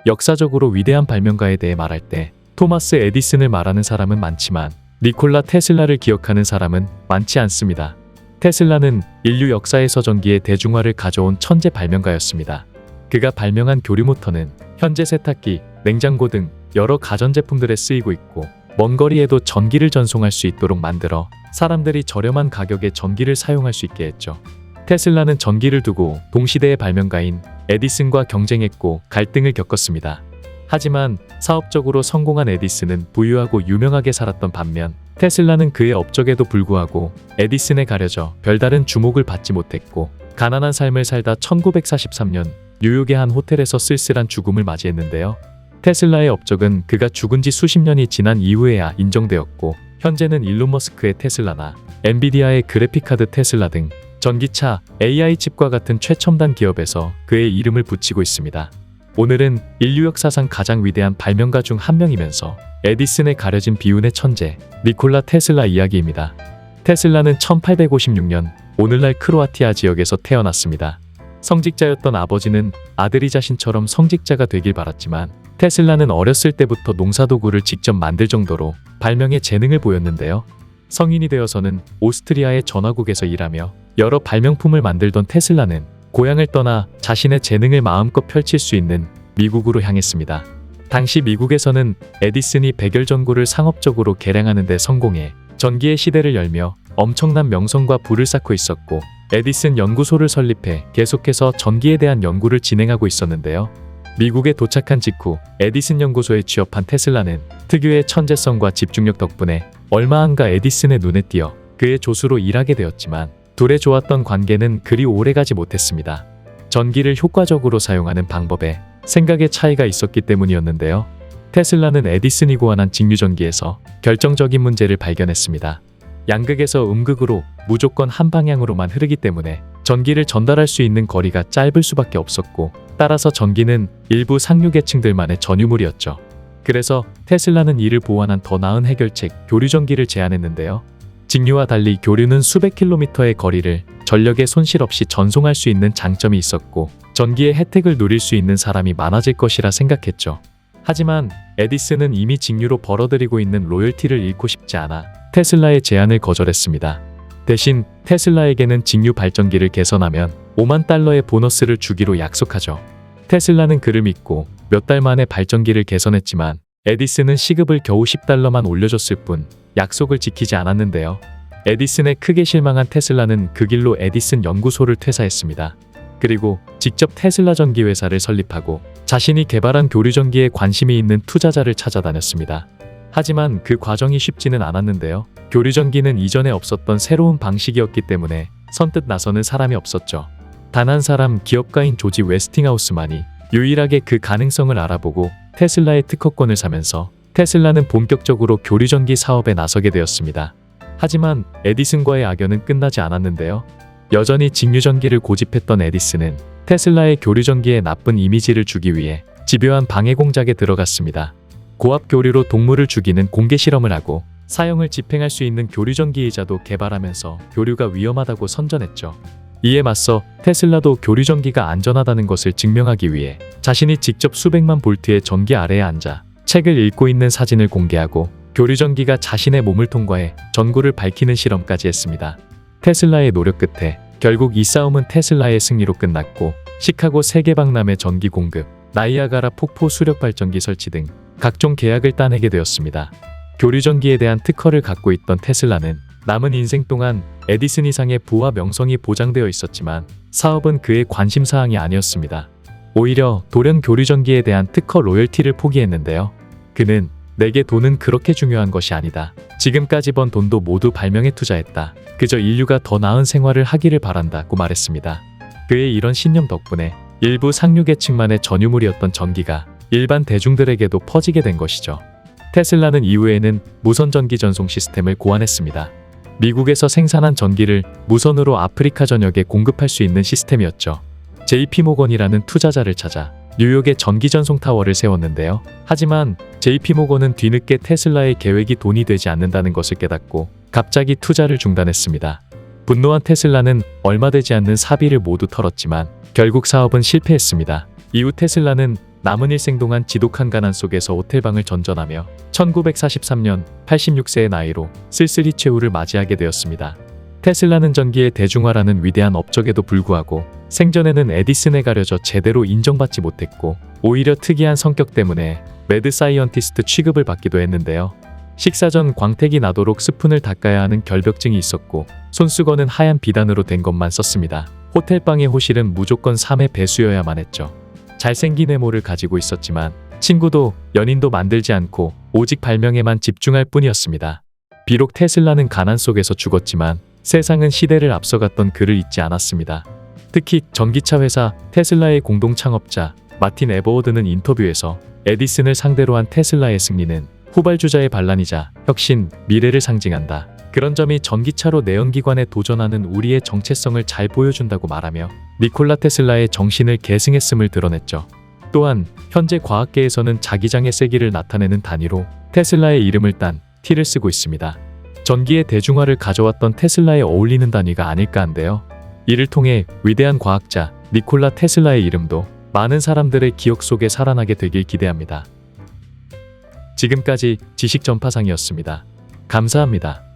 역사적으로 위대한 발명가에 대해 말할 때 토마스 에디슨을 말하는 사람은 많지만 니콜라 테슬라를 기억하는 사람은 많지 않습니다. 테슬라는 인류 역사에서 전기의 대중화를 가져온 천재 발명가였습니다. 그가 발명한 교류모터는 현재 세탁기, 냉장고 등 여러 가전제품들에 쓰이고 있고 먼 거리에도 전기를 전송할 수 있도록 만들어 사람들이 저렴한 가격에 전기를 사용할 수 있게 했죠. 테슬라는 전기를 두고 동시대의 발명가인 에디슨과 경쟁했고 갈등을 겪었습니다. 하지만 사업적으로 성공한 에디슨은 부유하고 유명하게 살았던 반면 테슬라는 그의 업적에도 불구하고 에디슨에 가려져 별다른 주목을 받지 못했고 가난한 삶을 살다 1943년 뉴욕의 한 호텔에서 쓸쓸한 죽음을 맞이했는데요. 테슬라의 업적은 그가 죽은 지 수십 년이 지난 이후에야 인정되었고 현재는 일론 머스크의 테슬라나 엔비디아의 그래픽카드 테슬라 등 전기차, AI 칩과 같은 최첨단 기업에서 그의 이름을 붙이고 있습니다. 오늘은 인류 역사상 가장 위대한 발명가 중 한 명이면서 에디슨에 가려진 비운의 천재 니콜라 테슬라 이야기입니다. 테슬라는 1856년 오늘날 크로아티아 지역에서 태어났습니다. 성직자였던 아버지는 아들이 자신처럼 성직자가 되길 바랐지만 테슬라는 어렸을 때부터 농사도구를 직접 만들 정도로 발명에 재능을 보였는데요. 성인이 되어서는 오스트리아의 전화국에서 일하며 여러 발명품을 만들던 테슬라는 고향을 떠나 자신의 재능을 마음껏 펼칠 수 있는 미국으로 향했습니다. 당시 미국에서는 에디슨이 백열전구를 상업적으로 개량하는 데 성공해 전기의 시대를 열며 엄청난 명성과 부를 쌓고 있었고 에디슨 연구소를 설립해 계속해서 전기에 대한 연구를 진행하고 있었는데요. 미국에 도착한 직후 에디슨 연구소에 취업한 테슬라는 특유의 천재성과 집중력 덕분에 얼마 안가 에디슨의 눈에 띄어 그의 조수로 일하게 되었지만 둘의 좋았던 관계는 그리 오래가지 못했습니다. 전기를 효과적으로 사용하는 방법에 생각의 차이가 있었기 때문이었는데요. 테슬라는 에디슨이 고안한 직류전기에서 결정적인 문제를 발견했습니다. 양극에서 음극으로 무조건 한 방향으로만 흐르기 때문에 전기를 전달할 수 있는 거리가 짧을 수밖에 없었고 따라서 전기는 일부 상류계층들만의 전유물이었죠. 그래서 테슬라는 이를 보완한 더 나은 해결책 교류전기를 제안했는데요. 직류와 달리 교류는 수백 킬로미터의 거리를 전력의 손실 없이 전송할 수 있는 장점이 있었고 전기의 혜택을 누릴 수 있는 사람이 많아질 것이라 생각했죠. 하지만 에디슨은 이미 직류로 벌어들이고 있는 로열티를 잃고 싶지 않아 테슬라의 제안을 거절했습니다. 대신 테슬라에게는 직류 발전기를 개선하면 5만 달러의 보너스를 주기로 약속하죠. 테슬라는 그를 믿고 몇 달 만에 발전기를 개선했지만 에디슨은 시급을 겨우 10달러만 올려줬을 뿐 약속을 지키지 않았는데요. 에디슨에 크게 실망한 테슬라는 그 길로 에디슨 연구소를 퇴사했습니다. 그리고 직접 테슬라 전기회사를 설립하고 자신이 개발한 교류전기에 관심이 있는 투자자를 찾아다녔습니다. 하지만 그 과정이 쉽지는 않았는데요. 교류전기는 이전에 없었던 새로운 방식이었기 때문에 선뜻 나서는 사람이 없었죠. 단 한 사람 기업가인 조지 웨스팅하우스만이 유일하게 그 가능성을 알아보고 테슬라의 특허권을 사면서 테슬라는 본격적으로 교류전기 사업에 나서게 되었습니다. 하지만 에디슨과의 악연은 끝나지 않았는데요. 여전히 직류전기를 고집했던 에디슨은 테슬라의 교류전기에 나쁜 이미지를 주기 위해 집요한 방해 공작에 들어갔습니다. 고압 교류로 동물을 죽이는 공개 실험을 하고 사형을 집행할 수 있는 교류전기 의자도 개발하면서 교류가 위험하다고 선전했죠. 이에 맞서 테슬라도 교류전기가 안전하다는 것을 증명하기 위해 자신이 직접 수백만 볼트의 전기 아래에 앉아 책을 읽고 있는 사진을 공개하고 교류전기가 자신의 몸을 통과해 전구를 밝히는 실험까지 했습니다. 테슬라의 노력 끝에 결국 이 싸움은 테슬라의 승리로 끝났고 시카고 세계박람회 전기 공급, 나이아가라 폭포 수력 발전기 설치 등 각종 계약을 따내게 되었습니다. 교류전기에 대한 특허를 갖고 있던 테슬라는 남은 인생 동안 에디슨 이상의 부와 명성이 보장되어 있었지만 사업은 그의 관심사항이 아니었습니다. 오히려 돌연 교류전기에 대한 특허 로열티를 포기했는데요. 그는 내게 돈은 그렇게 중요한 것이 아니다. 지금까지 번 돈도 모두 발명에 투자했다. 그저 인류가 더 나은 생활을 하기를 바란다고 말했습니다. 그의 이런 신념 덕분에 일부 상류계층만의 전유물이었던 전기가 일반 대중들에게도 퍼지게 된 것이죠. 테슬라는 이후에는 무선 전기 전송 시스템을 고안했습니다. 미국에서 생산한 전기를 무선으로 아프리카 전역에 공급할 수 있는 시스템이었죠. JP모건이라는 투자자를 찾아 뉴욕에 전기 전송 타워를 세웠는데요. 하지만 JP모건은 뒤늦게 테슬라의 계획이 돈이 되지 않는다는 것을 깨닫고 갑자기 투자를 중단했습니다. 분노한 테슬라는 얼마 되지 않는 사비를 모두 털었지만 결국 사업은 실패했습니다. 이후 테슬라는 남은 일생 동안 지독한 가난 속에서 호텔방을 전전하며 1943년 86세의 나이로 쓸쓸히 최후를 맞이하게 되었습니다. 테슬라는 전기의 대중화라는 위대한 업적에도 불구하고 생전에는 에디슨에 가려져 제대로 인정받지 못했고 오히려 특이한 성격 때문에 매드 사이언티스트 취급을 받기도 했는데요. 식사 전 광택이 나도록 스푼을 닦아야 하는 결벽증이 있었고 손수건은 하얀 비단으로 된 것만 썼습니다. 호텔방의 호실은 무조건 3회 배수여야만 했죠. 잘생긴 외모를 가지고 있었지만 친구도 연인도 만들지 않고 오직 발명에만 집중할 뿐이었습니다. 비록 테슬라는 가난 속에서 죽었지만 세상은 시대를 앞서갔던 그를 잊지 않았습니다. 특히 전기차 회사 테슬라의 공동 창업자 마틴 에버워드는 인터뷰에서 에디슨을 상대로 한 테슬라의 승리는 후발주자의 반란이자 혁신, 미래를 상징한다. 그런 점이 전기차로 내연기관에 도전하는 우리의 정체성을 잘 보여준다고 말하며 니콜라 테슬라의 정신을 계승했음을 드러냈죠. 또한 현재 과학계에서는 자기장의 세기를 나타내는 단위로 테슬라의 이름을 딴 T를 쓰고 있습니다. 전기의 대중화를 가져왔던 테슬라에 어울리는 단위가 아닐까 한데요. 이를 통해 위대한 과학자 니콜라 테슬라의 이름도 많은 사람들의 기억 속에 살아나게 되길 기대합니다. 지금까지 지식전파상이었습니다. 감사합니다.